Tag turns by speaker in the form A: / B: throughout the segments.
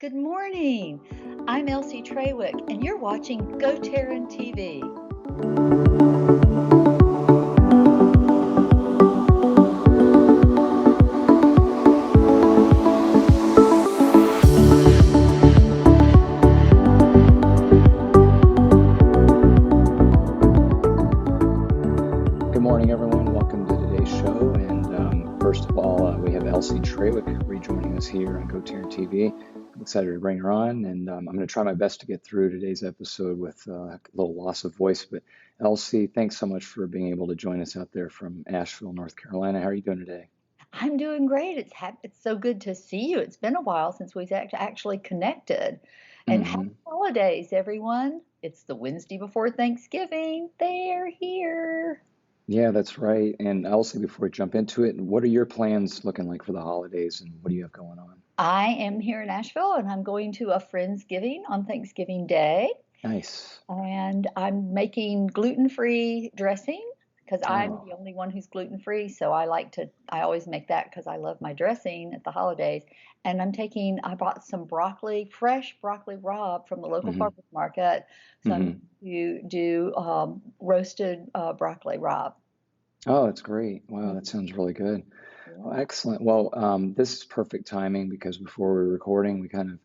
A: Good morning. I'm Elsie Trawick, and you're watching GoTarryn TV.
B: Good morning, everyone. Welcome to today's show. And first of all, we have Elsie Trawick rejoining us here on GoTarryn TV. I'm excited to bring her on, and I'm going to try my best to get through today's episode with a little loss of voice. But Elsie, thanks so much for being able to join us out there from Asheville, North Carolina. How are you doing today?
A: I'm doing great. It's so good to see you. It's been a while since we've actually connected. And happy
B: hmm
A: holidays, everyone. It's the Wednesday before Thanksgiving. They're here.
B: Yeah, that's right. And Elsie, before we jump into it, what are your plans looking like for the holidays, and what do you have going on?
A: I am here in Nashville, and I'm going to a Friendsgiving on Thanksgiving Day.
B: Nice.
A: And I'm making gluten-free dressing because I'm
B: Oh.
A: the only one who's gluten-free. So I always make that because I love my dressing at the holidays. And I bought some broccoli, fresh broccoli rabe from the local
B: hmm
A: farmer's market. So I'm
B: hmm
A: going to do roasted broccoli rabe.
B: Oh, that's great. Wow, that
A: Mhm.
B: sounds really good. Well,
A: Yeah.
B: excellent. Well, this is perfect timing because before we were recording, we kind of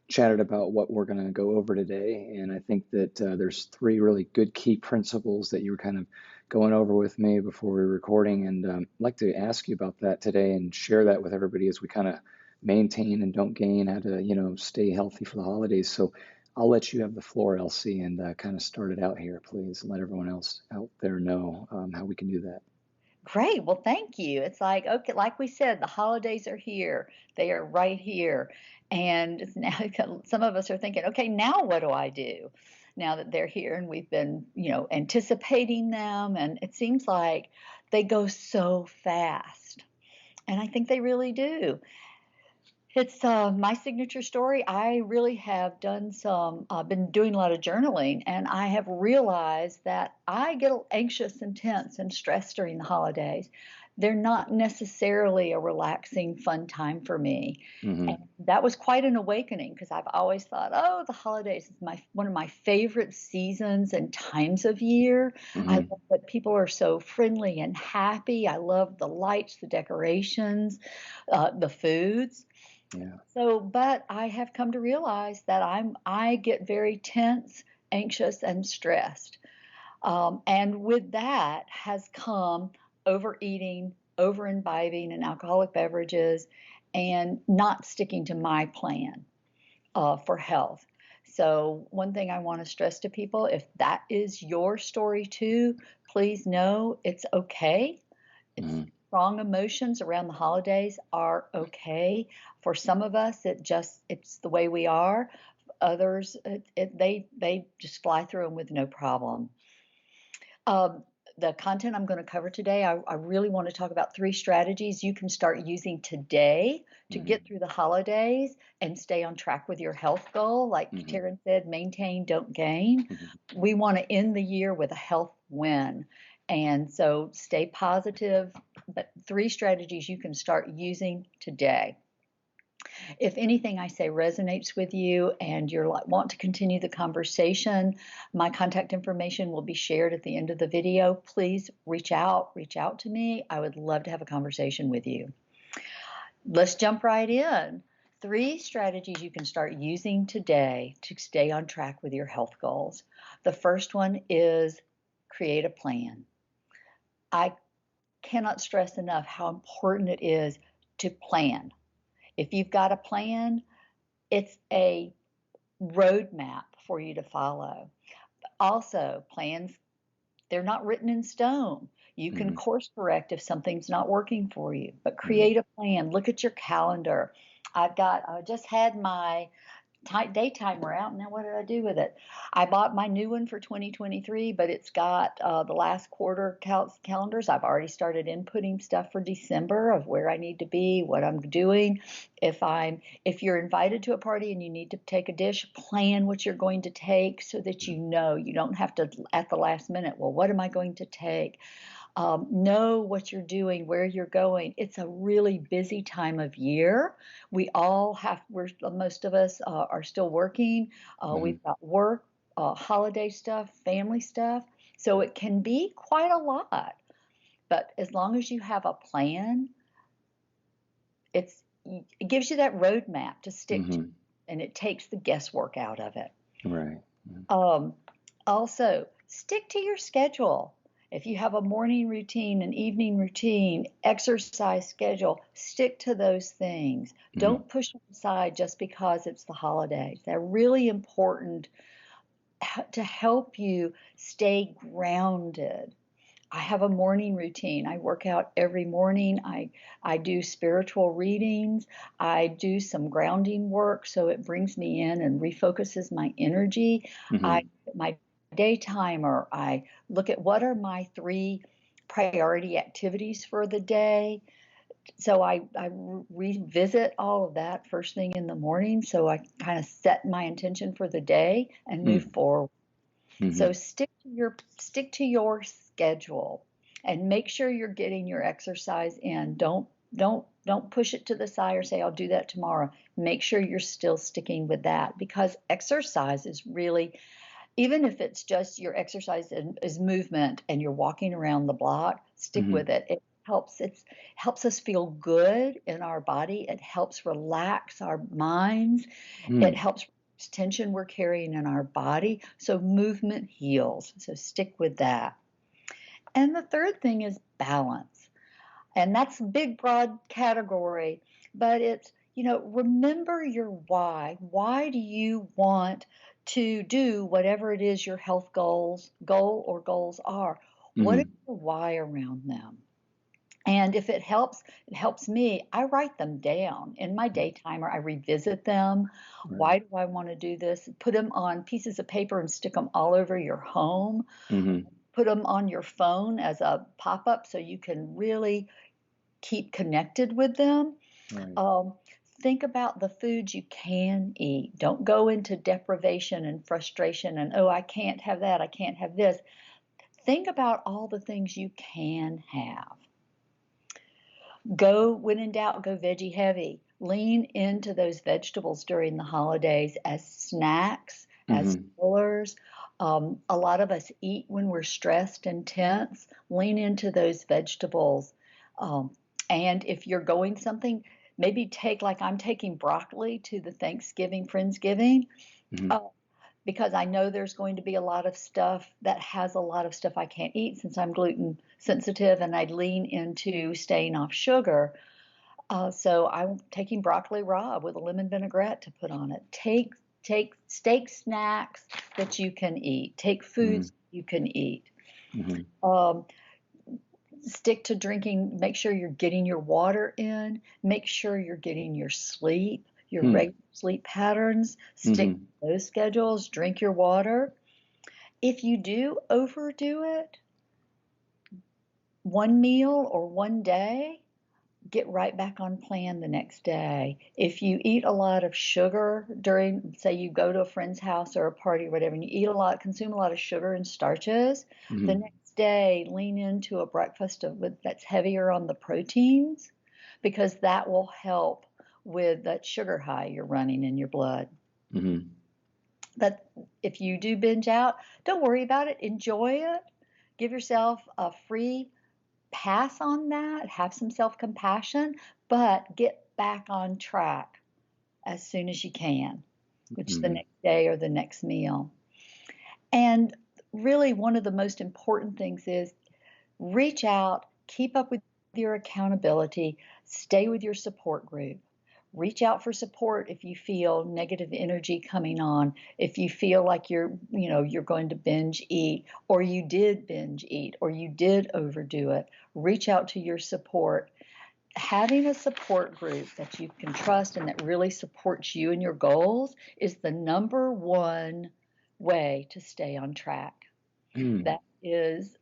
B: chatted about what we're going to go over today. And I think that there's three really good key principles that you were kind of going over with me before we were recording. And I'd like to ask you about that today and share that with everybody as we kind of maintain and don't gain, how to, stay healthy for the holidays. So I'll let you have the floor, Elsie, and kind of start it out here, please, and let everyone else out there know how we can do that.
A: Great. Well, thank you. It's like, okay, like we said, the holidays are here. They are right here. And it's now some of us are thinking, okay, now what do I do? Now that they're here and we've been, anticipating them, and it seems like they go so fast. And I think they really do. It's my signature story. I really have been doing a lot of journaling, and I have realized that I get anxious and tense and stressed during the holidays. They're not necessarily a relaxing, fun time for me. And
B: hmm
A: that was quite an awakening because I've always thought, oh, the holidays is one of my favorite seasons and times of year. I
B: hmm
A: love that people are so friendly and happy. I love the lights, the decorations, the foods.
B: Yeah.
A: But I have come to realize that I get very tense, anxious, and stressed. And with that has come overeating, over imbibing in alcoholic beverages, and not sticking to my plan for health. So, one thing I want to stress to people, if that is your story too, please know it's okay. It's
B: hmm
A: strong emotions around the holidays are okay. For some of us, it's the way we are. Others, they just fly through them with no problem. Um, the content I'm going to cover today, I really want to talk about three strategies you can start using today to
B: hmm
A: get through the holidays and stay on track with your health goal. Like
B: hmm
A: Taryn said, maintain, don't gain.
B: hmm
A: We want to end the year with a health win. And so stay positive, but three strategies you can start using today. If anything I say resonates with you and you're like want to continue the conversation, my contact information will be shared at the end of the video. Please reach out to me. I would love to have a conversation with you. Let's jump right in. Three strategies you can start using today to stay on track with your health goals. The first one is create a plan. I cannot stress enough how important it is to plan. If you've got a plan, it's a roadmap for you to follow. Also, plans, they're not written in stone. You can
B: hmm
A: course correct if something's not working for you, but
B: hmm
A: create a plan. Look at your calendar. I just had my day timer out. Now, what did I do with it? I bought my new one for 2023, but it's got the last quarter calendars. I've already started inputting stuff for December of where I need to be, what I'm doing. If you're invited to a party and you need to take a dish, plan what you're going to take so that you know you don't have to at the last minute. Well, what am I going to take? Know what you're doing, where you're going. It's a really busy time of year. Most of us are still working.
B: Hmm.
A: We've got work, holiday stuff, family stuff. So it can be quite a lot. But as long as you have a plan, it's it gives you that roadmap to stick to,
B: Hmm.
A: and it takes the guesswork out of it.
B: Right.
A: Um, Also, stick to your schedule. If you have a morning routine, an evening routine, exercise schedule, stick to those things.
B: Hmm.
A: Don't push them aside just because it's the holidays. They're really important to help you stay grounded. I have a morning routine. I work out every morning. I do spiritual readings. I do some grounding work so it brings me in and refocuses my energy. I
B: Hmm.
A: my day timer. I look at what are my three priority activities for the day. So I revisit all of that first thing in the morning. So I kind of set my intention for the day and move forward. So
B: Hmm.
A: stick to your schedule and make sure you're getting your exercise in. Don't push it to the side or say I'll do that tomorrow. Make sure you're still sticking with that because exercise is really, even if it's just your exercise is movement and you're walking around the block, stick
B: Hmm.
A: with it. It helps us feel good in our body. It helps relax our minds. It
B: Hmm.
A: helps reduce tension we're carrying in our body. So movement heals. So stick with that. And the third thing is balance. And that's a big, broad category, but remember your why. Why do you want to do whatever it is your health goal or goals are? What is
B: Hmm.
A: your why around them? And if it helps me. I write them down in my day timer. I revisit them.
B: Right.
A: Why do I want to do this? Put them on pieces of paper and stick them all over your home.
B: Hmm.
A: Put them on your phone as a pop up so you can really keep connected with them.
B: Right.
A: Um, think about the foods you can eat. Don't go into deprivation and frustration and, oh, I can't have that. I can't have this. Think about all the things you can have. When in doubt, go veggie heavy. Lean into those vegetables during the holidays as snacks, as
B: Hmm.
A: fillers. A lot of us eat when we're stressed and tense. Lean into those vegetables. Um, and if you're going something, maybe like I'm taking broccoli to the Thanksgiving Friendsgiving.
B: Hmm.
A: Uh, because I know there's going to be a lot of stuff that has a lot of stuff I can't eat since I'm gluten sensitive and I lean into staying off sugar. So I'm taking broccoli raw with a lemon vinaigrette to put on it. Take snacks that you can eat. Take
B: Hmm.
A: foods you can eat.
B: Hmm.
A: Um, Stick to drinking. Make sure you're getting your water in. Make sure you're getting your sleep, your
B: Hmm.
A: regular sleep patterns. Stick
B: Hmm.
A: to those schedules. Drink your water. If you do overdo it, one meal or one day, get right back on plan the next day. If you eat a lot of sugar during, say, you go to a friend's house or a party or whatever, and you consume a lot of sugar and starches, the
B: Hmm.
A: next day lean into a breakfast that's heavier on the proteins because that will help with that sugar high you're running in your blood.
B: Hmm.
A: But if you do binge out, don't worry about it. Enjoy it. Give yourself a free pass on that, have some self compassion, but get back on track as soon as you can, which the
B: Hmm.
A: next day or the next meal. And really, one of the most important things is reach out, keep up with your accountability, stay with your support group. Reach out for support if you feel negative energy coming on, if you feel like you're going to binge eat or you did binge eat or you did overdo it. Reach out to your support. Having a support group that you can trust and that really supports you and your goals is the number one way to stay on track.
B: Hmm.
A: That is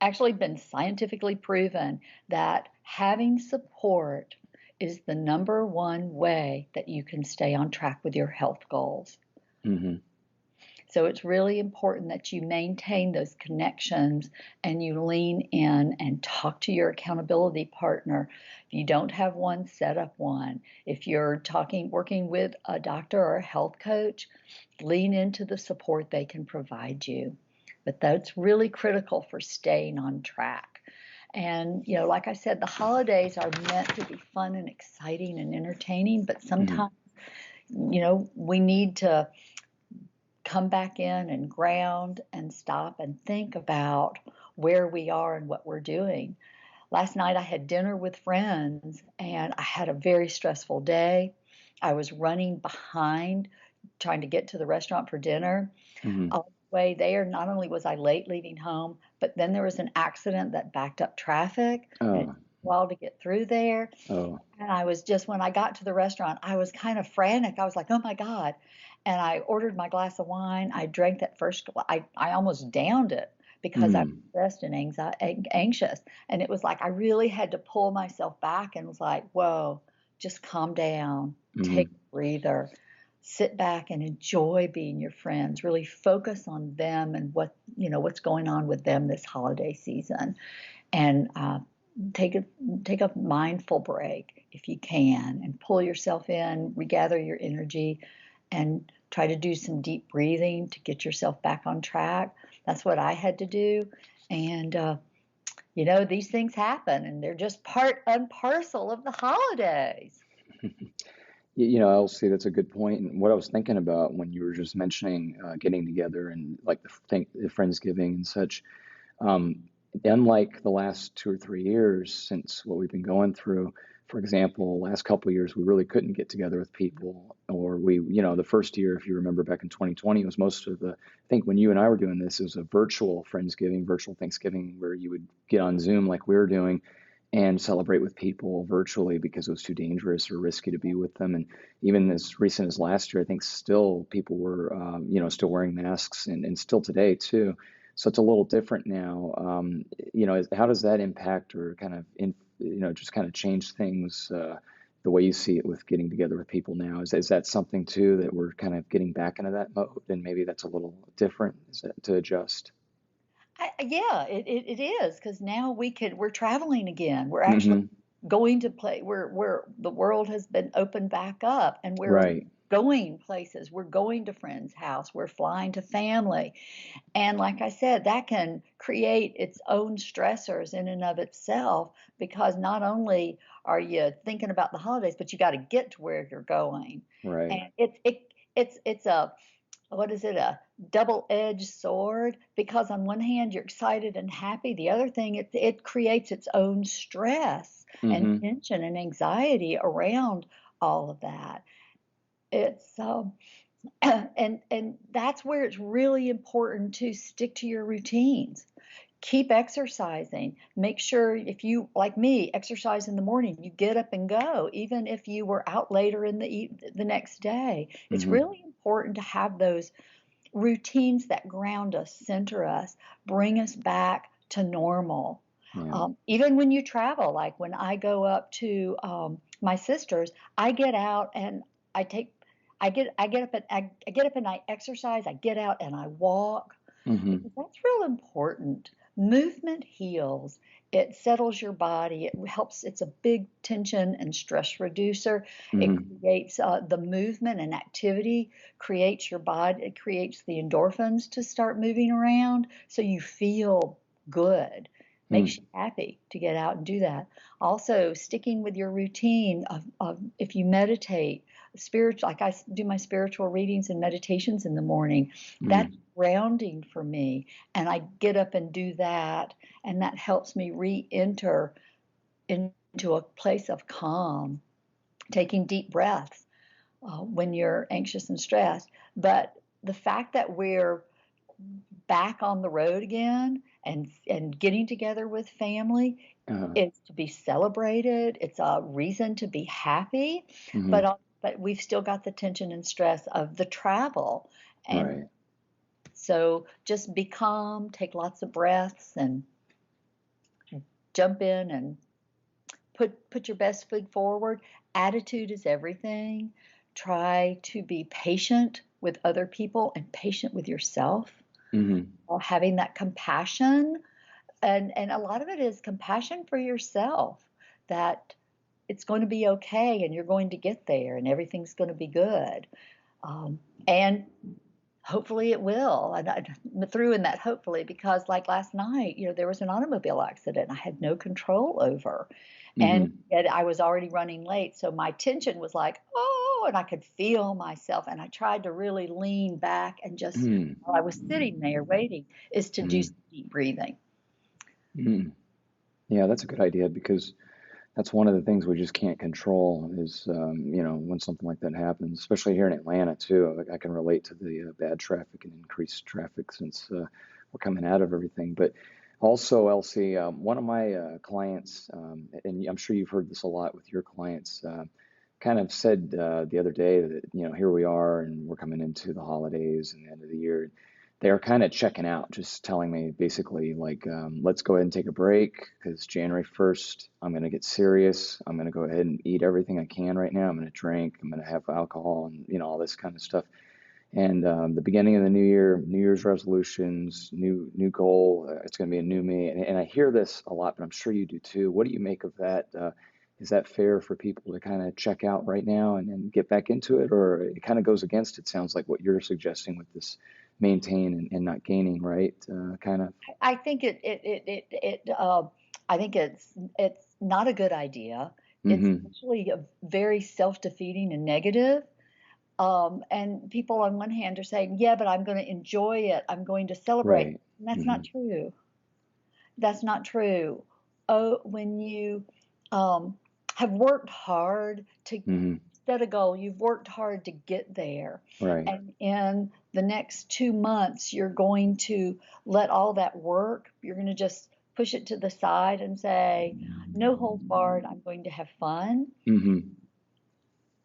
A: actually been scientifically proven that having support is the number one way that you can stay on track with your health goals.
B: Hmm.
A: So it's really important that you maintain those connections and you lean in and talk to your accountability partner. If you don't have one, set up one. If you're working with a doctor or a health coach, lean into the support they can provide you. But that's really critical for staying on track. And, like I said, the holidays are meant to be fun and exciting and entertaining, but
B: Hmm.
A: sometimes, we need to come back in and ground and stop and think about where we are and what we're doing. Last night I had dinner with friends and I had a very stressful day. I was running behind trying to get to the restaurant for dinner.
B: Hmm.
A: All the way there, not only was I late leaving home, but then there was an accident that backed up traffic and it took
B: Oh,
A: a while to get through there.
B: oh.
A: And I was just, when I got to the restaurant, I was kind of frantic. I was like, oh my God. And I ordered my glass of wine. I drank that first, I almost downed it because I was
B: Mm.
A: stressed and anxious. And it was like, I really had to pull myself back and was like, whoa, just calm down, take
B: Hmm.
A: a breather, sit back and enjoy being your friends. Really focus on them and what's going on with them this holiday season. And take a take a mindful break if you can and pull yourself in, regather your energy, and try to do some deep breathing to get yourself back on track. That's what I had to do. And these things happen and they're just part and parcel of the holidays.
B: Elsie, that's a good point. And what I was thinking about when you were just mentioning getting together and like the Friendsgiving and such, um, unlike the last 2 or 3 years since what we've been going through, for example, last couple of years we really couldn't get together with people, or the first year, if you remember back in 2020, was most of the. I think when you and I were doing this, it was a virtual Friendsgiving, virtual Thanksgiving, where you would get on Zoom like we were doing and celebrate with people virtually because it was too dangerous or risky to be with them. And even as recent as last year, I think still people were, still wearing masks, and still today too. So it's a little different now. How does that impact or kind of just kind of change things, the way you see it with getting together with people now? Is that something too that we're kind of getting back into that mode, and maybe that's a little different, is that to adjust?
A: Yeah, it is because now we're traveling again. We're actually
B: Hmm.
A: going to play. We're the world has been opened back up, and we're
B: Right.
A: going places. We're going to friends' house. We're flying to family, and like I said, that can create its own stressors in and of itself because not only are you thinking about the holidays, but you got to get to where you're going,
B: Right.
A: and it's a what is it, a double-edged sword? Because on one hand, you're excited and happy. The other thing, it creates its own stress and
B: Hmm.
A: tension and anxiety around all of that. It's and that's where it's really important to stick to your routines. Keep exercising. Make sure if you, like me, exercise in the morning, you get up and go, even if you were out later in the next day. It's
B: Hmm.
A: really important to have those routines that ground us, center us, bring us back to normal.
B: Yeah.
A: Even when you travel, like when I go up to my sister's, I get out and I take, I get up and I get up and I exercise. I get out and I walk
B: Hmm.
A: because that's real important. Movement heals. It settles your body. It helps. It's a big tension and stress reducer. It
B: Hmm.
A: creates the movement and activity creates your body. It creates the endorphins to start moving around, so you feel good. Makes you happy to get out and do that. Also, sticking with your routine of if you meditate, spiritual, like I do my spiritual readings and meditations in the morning. That's
B: Hmm.
A: grounding for me, and I get up and do that, and that helps me re-enter into a place of calm, taking deep breaths when you're anxious and stressed. But the fact that we're back on the road again and getting together with family
B: Uh,
A: is to be celebrated. It's a reason to be happy,
B: hmm.
A: but we've still got the tension and stress of the travel. And
B: Right.
A: so just be calm, take lots of breaths, and jump in and put your best foot forward. Attitude is everything. Try to be patient with other people and patient with yourself,
B: Hmm.
A: or having that compassion. And a lot of it is compassion for yourself, that it's going to be okay and you're going to get there and everything's going to be good. And hopefully it will. And I threw in that hopefully because, like last night, there was an automobile accident I had no control over. And
B: Hmm.
A: I was already running late. So my tension was like, oh, and I could feel myself. And I tried to really lean back and just,
B: Hmm.
A: while I was sitting there waiting, is to do
B: Hmm.
A: some deep breathing.
B: Hmm. Yeah, that's a good idea because that's one of the things we just can't control is, when something like that happens, especially here in Atlanta too. Like, I can relate to the bad traffic and increased traffic since we're coming out of everything. But also, Elsie, one of my clients, and I'm sure you've heard this a lot with your clients, kind of said the other day that, here we are and we're coming into the holidays and the end of the year. They're kind of checking out, just telling me basically like, let's go ahead and take a break because January 1st, I'm going to get serious. I'm going to go ahead and eat everything I can right now. I'm going to drink. I'm going to have alcohol and, all this kind of stuff. And the beginning of the new year, New Year's resolutions, new goal. It's going to be a new me. And I hear this a lot, but I'm sure you do too. What do you make of that? Is that fair for people to kind of check out right now and get back into it, or it kind of goes against, it sounds like, what you're suggesting with this maintain and not gaining, right? Kind of.
A: I think I think it's not a good idea. It's
B: Mm-hmm.
A: actually a very self-defeating and negative. And people on one hand are saying, yeah, but I'm going to enjoy it. I'm going to celebrate.
B: Right.
A: And that's
B: Mm-hmm.
A: not true. That's not true. Oh, when you um, have worked hard to
B: Mm-hmm.
A: set a goal, you've worked hard to get there.
B: Right.
A: And in the next 2 months, you're going to let all that work, you're going to just push it to the side and say, no holds barred, I'm going to have fun.
B: Mm-hmm.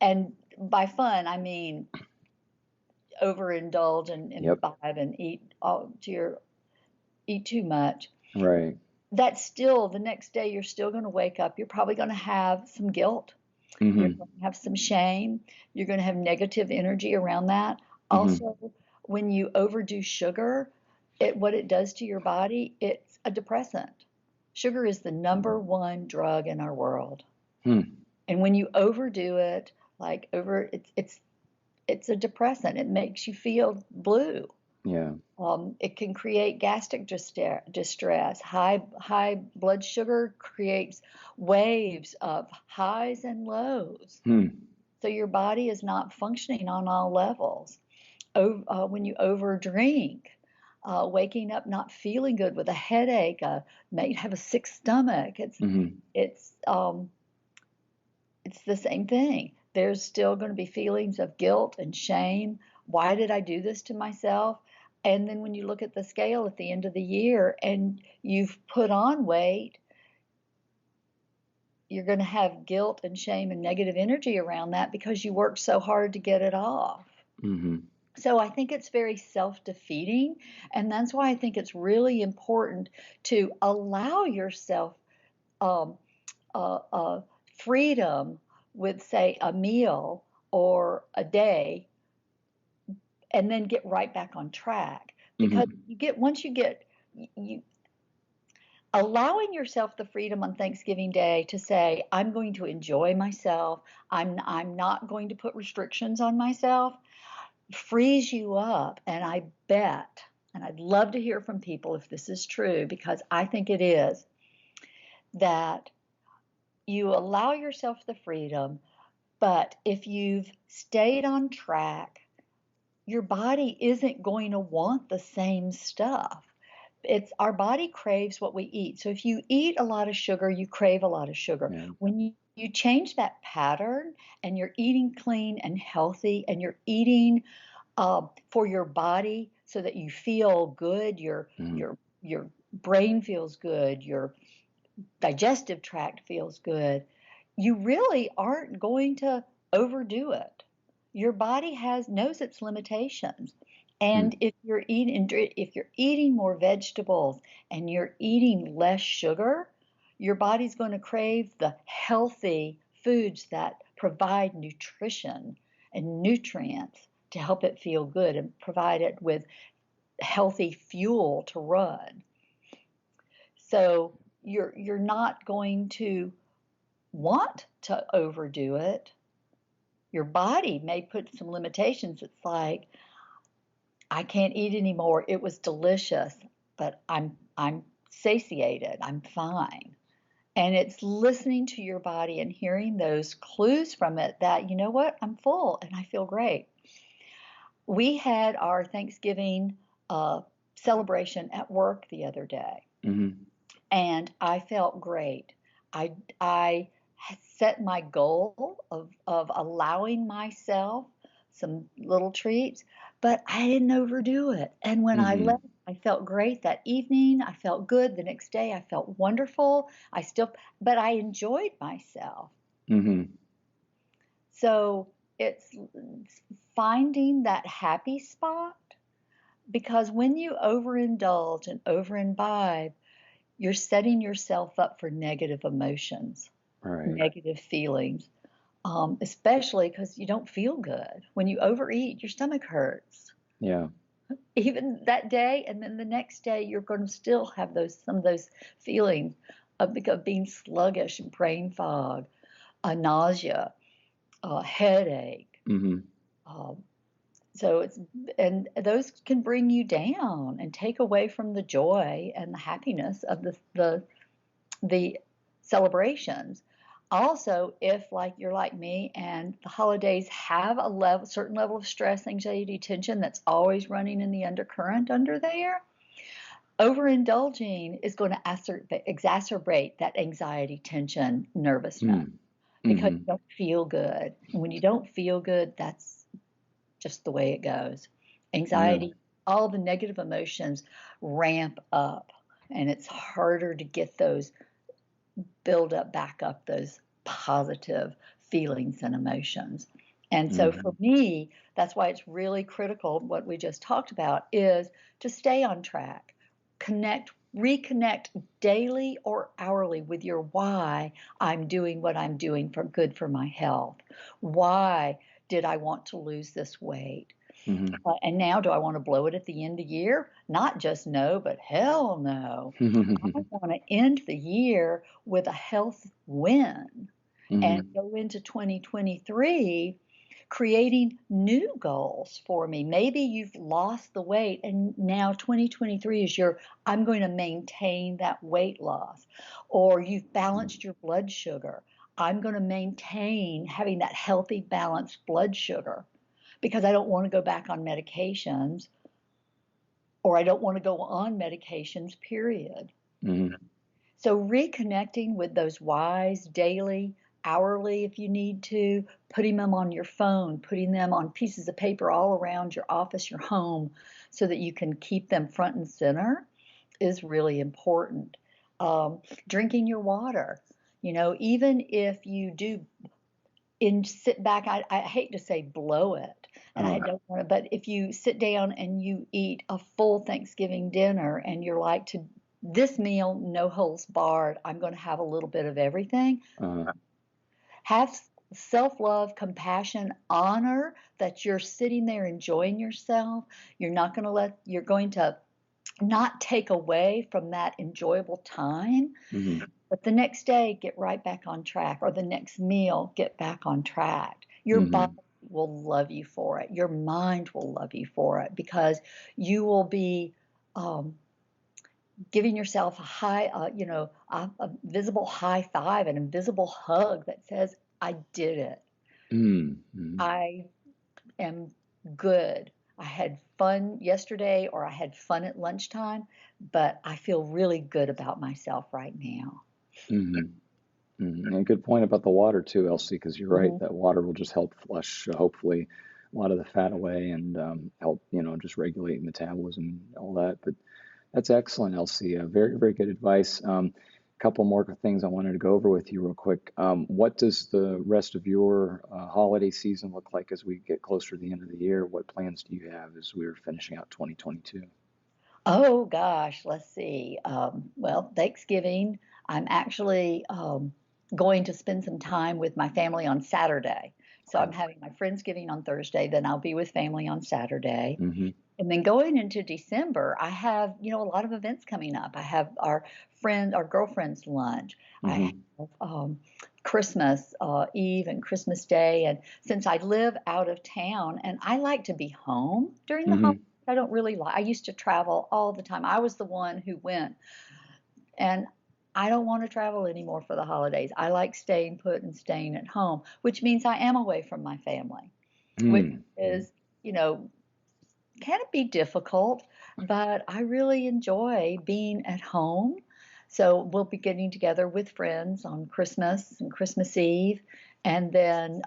A: And by fun, I mean overindulge and
B: Yep.
A: imbibe and eat too much.
B: Right.
A: That's still the next day, you're still going to wake up. You're probably going to have some guilt. You're
B: Mm-hmm.
A: going to have some shame. You're going to have negative energy around that.
B: Mm-hmm.
A: Also, when you overdo sugar, what it does to your body, it's a depressant. Sugar is the number one drug in our world.
B: Hmm.
A: And when you overdo it, like over, it's a depressant. It makes you feel blue.
B: Yeah.
A: It can create gastric distress. High blood sugar creates waves of highs and lows.
B: Hmm.
A: So your body is not functioning on all levels. When you overdrink, waking up not feeling good with a headache, may have a sick stomach.
B: Mm-hmm.
A: It's um, it's the same thing. There's still going to be feelings of guilt and shame. Why did I do this to myself? And then when you look at the scale at the end of the year and you've put on weight, you're going to have guilt and shame and negative energy around that because you worked so hard to get it off.
B: Mm-hmm.
A: So I think it's very self-defeating, and that's why I think it's really important to allow yourself um, uh, freedom with, say, a meal or a day, and then get right back on track. Because
B: Mm-hmm.
A: once you get you allowing yourself the freedom on Thanksgiving Day to say, I'm going to enjoy myself. I'm not going to put restrictions on myself, frees you up. And I bet, and I'd love to hear from people if this is true, because I think it is, that you allow yourself the freedom, but if you've stayed on track, your body isn't going to want the same stuff. It's our body craves what we eat. So if you eat a lot of sugar, you crave a lot of sugar.
B: Yeah.
A: When you change that pattern and you're eating clean and healthy and you're eating for your body so that you feel good,
B: Mm-hmm.
A: your brain feels good, your digestive tract feels good, you really aren't going to overdo it. Your body knows its limitations.
B: Hmm.
A: And if you're eating more vegetables and you're eating less sugar, your body's going to crave the healthy foods that provide nutrition and nutrients to help it feel good and provide it with healthy fuel to run. So you're not going to want to overdo it. Your body may put some limitations. It's like, I can't eat anymore. It was delicious, but I'm satiated. I'm fine. And it's listening to your body and hearing those clues from it that, you know what, I'm full and I feel great. We had our Thanksgiving celebration at work the other day, and I felt great. I set my goal of allowing myself some little treats, but I didn't overdo it. And when I left, I felt great that evening. I felt good the next day. I felt wonderful. But I enjoyed myself. So it's finding that happy spot, because when you overindulge and overimbibe, you're setting yourself up for negative emotions, negative feelings, especially because you don't feel good. When you overeat, your stomach hurts.
B: Yeah.
A: Even that day, and then the next day, you're going to still have some of those feelings of being sluggish, brain fog, nausea, headache. And those can bring you down and take away from the joy and the happiness of the celebrations. Also, if like you're like me and the holidays have a certain level of stress, anxiety, tension that's always running in the undercurrent under there, overindulging is going to exacerbate that anxiety, tension, nervousness, because you don't feel good. And when you don't feel good, that's just the way it goes. Anxiety, all the negative emotions ramp up, and it's harder to get those back up those positive feelings and emotions. And so for me, that's why it's really critical, what we just talked about, is to stay on track, reconnect daily or hourly with your why I'm doing what I'm doing for good for my health. Why did I want to lose this weight? And now, do I want to blow it at the end of the year? Not just no, but hell no. I want to end the year with a health win and go into 2023 creating new goals for me. Maybe you've lost the weight and now 2023 is I'm going to maintain that weight loss. Or you've balanced your blood sugar. I'm going to maintain having that healthy, balanced blood sugar, because I don't want to go back on medications, or I don't want to go on medications, period. So reconnecting with those whys daily, hourly if you need to, putting them on your phone, putting them on pieces of paper all around your office, your home, so that you can keep them front and center is really important. Drinking your water, even if you do sit back, I hate to say blow it, and I don't want to, but if you sit down and you eat a full Thanksgiving dinner and you're like, to this meal, no holds barred, I'm going to have a little bit of everything. Have self-love, compassion, honor that you're sitting there enjoying yourself. You're going to not take away from that enjoyable time. But the next day, get right back on track, or the next meal, get back on track. Your body will love you for it. Your mind will love you for it, because you will be giving yourself a visible high five, an invisible hug that says, I did it. I am good. I had fun yesterday, or I had fun at lunchtime, but I feel really good about myself right now.
B: And a good point about the water too, Elsie, because you're right, that water will just help flush, hopefully, a lot of the fat away and help, just regulate metabolism and all that. But that's excellent, Elsie. Very, very good advice. Couple more things I wanted to go over with you real quick. What does the rest of your holiday season look like as we get closer to the end of the year? What plans do you have as we're finishing out 2022?
A: Oh gosh, let's see. Well, Thanksgiving, I'm actually going to spend some time with my family on Saturday. So I'm having my Friendsgiving on Thursday, then I'll be with family on Saturday.
B: Mm-hmm.
A: And then going into December, I have, a lot of events coming up. I have our girlfriend's lunch. I
B: Mm-hmm.
A: have Christmas Eve and Christmas Day. And since I live out of town and I like to be home during the holidays,
B: Mm-hmm.
A: I don't really I used to travel all the time. I was the one who went, and I don't want to travel anymore for the holidays. I like staying put and staying at home, which means I am away from my family, which
B: Mm-hmm.
A: is, you know, can it be difficult, but I really enjoy being at home. So we'll be getting together with friends on Christmas and Christmas Eve, and then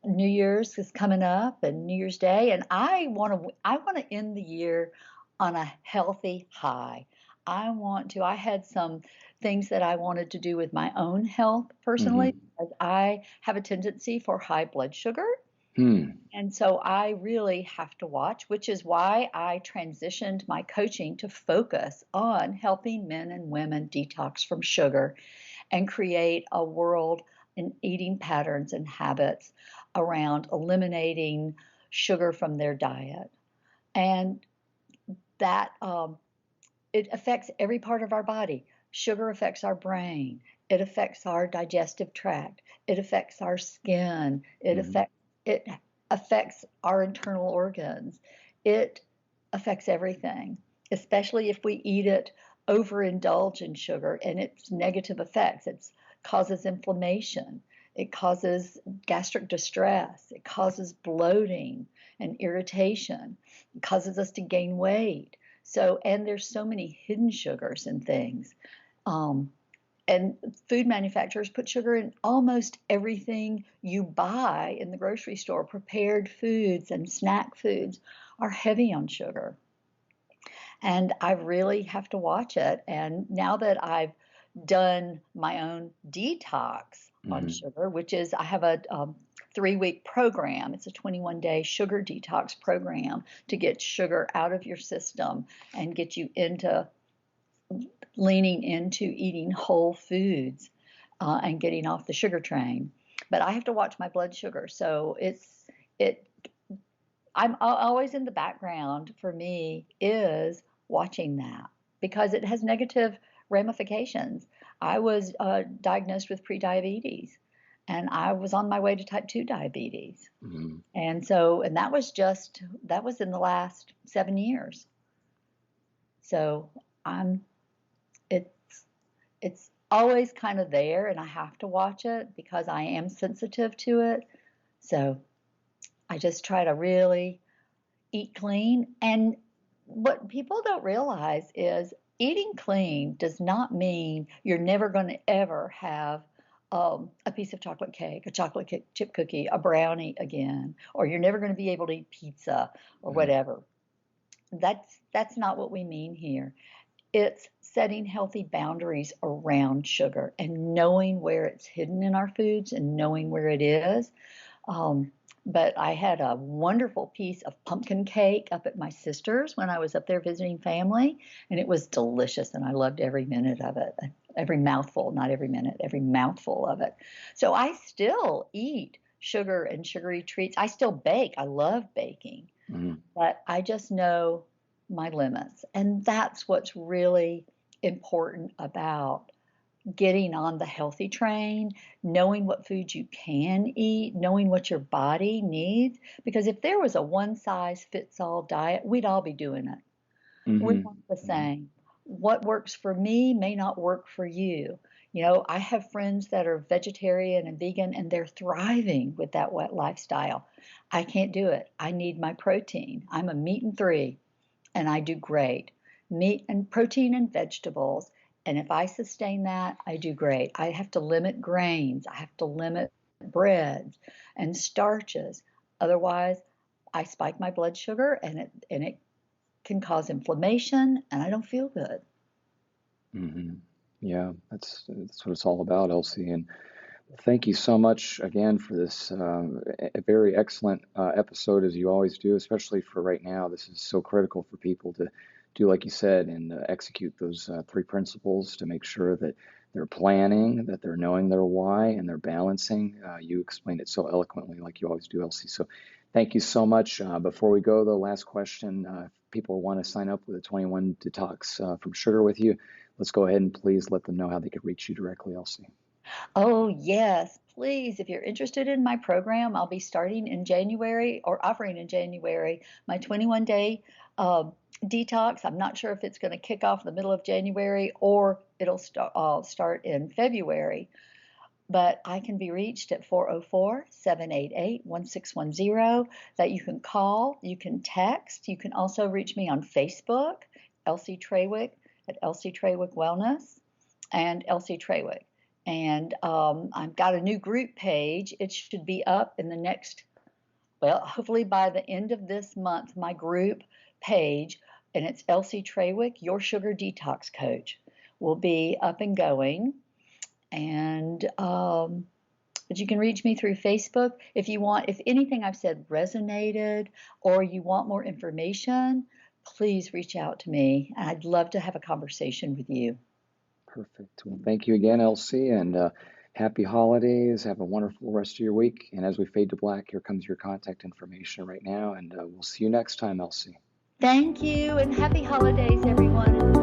A: New Year's is coming up, and New Year's Day, and I want to end the year on a healthy high. I had some things that I wanted to do with my own health personally,
B: Mm-hmm.
A: because I have a tendency for high blood sugar.
B: Hmm.
A: And so I really have to watch, which is why I transitioned my coaching to focus on helping men and women detox from sugar and create a world in eating patterns and habits around eliminating sugar from their diet. And that it affects every part of our body. Sugar affects our brain. It affects our digestive tract. It affects our skin.
B: Mm-hmm.
A: It affects our internal organs. It affects everything, especially if we eat it, overindulge in sugar and its negative effects. It causes inflammation. It causes gastric distress. It causes bloating and irritation. It causes us to gain weight. So, and there's so many hidden sugars and things. Um, and food manufacturers put sugar in almost everything you buy in the grocery store. Prepared foods and snack foods are heavy on sugar. And I really have to watch it. And now that I've done my own detox on
B: Mm-hmm.
A: sugar, which is I have a 3-week program. It's a 21-day sugar detox program to get sugar out of your system and get you into leaning into eating whole foods and getting off the sugar train. But I have to watch my blood sugar, so it. I'm always in the background for me is watching that because it has negative ramifications. I was diagnosed with prediabetes, and I was on my way to type 2 diabetes.
B: Mm-hmm.
A: And that was in the last 7 years. So I'm it's it's always kind of there, and I have to watch it because I am sensitive to it. So I just try to really eat clean. And what people don't realize is eating clean does not mean you're never going to ever have a piece of chocolate cake, a chocolate chip cookie, a brownie again, or you're never going to be able to eat pizza or whatever. That's not what we mean here. It's setting healthy boundaries around sugar and knowing where it's hidden in our foods and knowing where it is. Um, but I had a wonderful piece of pumpkin cake up at my sister's when I was up there visiting family, and it was delicious, and I loved every minute of it. Every mouthful, not every minute, every mouthful of it. So I still eat sugar and sugary treats. I still bake. I love baking,
B: Mm-hmm.
A: but I just know my limits. And that's what's really important about getting on the healthy train, knowing what foods you can eat, knowing what your body needs. Because if there was a one size fits all diet, we'd all be doing it. We're not the
B: Mm-hmm.
A: same. What works for me may not work for you. I have friends that are vegetarian and vegan and they're thriving with that wet lifestyle. I can't do it. I need my protein. I'm a meat and three and I do great. Meat and protein and vegetables. And if I sustain that, I do great. I have to limit grains. I have to limit breads and starches. Otherwise, I spike my blood sugar and it can cause inflammation and I don't feel good.
B: Mm-hmm. Yeah, that's what it's all about, Elsie. And thank you so much again for this a very excellent episode, as you always do, especially for right now. This is so critical for people to do, like you said, and execute those 3 principles to make sure that they're planning, that they're knowing their why, and they're balancing. You explained it so eloquently, like you always do, Elsie. So thank you so much. Before we go, the last question, if people want to sign up with a 21 detox from sugar with you, let's go ahead and please let them know how they could reach you directly, Elsie.
A: Oh, yes, please. If you're interested in my program, I'll be starting in January or offering in January my 21-day detox. I'm not sure if it's going to kick off in the middle of January or it'll start in February. But I can be reached at 404-788-1610 that you can call, you can text. You can also reach me on Facebook, Elsie Trawick at Elsie Trawick Wellness and Elsie Trawick. And I've got a new group page. It should be up in the next, well, hopefully by the end of this month, my group page, and it's Elsie Trawick, Your Sugar Detox Coach, will be up and going. And but you can reach me through Facebook if you want. If anything I've said resonated or you want more information, please reach out to me. I'd love to have a conversation with you.
B: Perfect. Well, thank you again, Elsie, and happy holidays. Have a wonderful rest of your week. And as we fade to black, here comes your contact information right now, and we'll see you next time, Elsie.
A: Thank you, and happy holidays, everyone.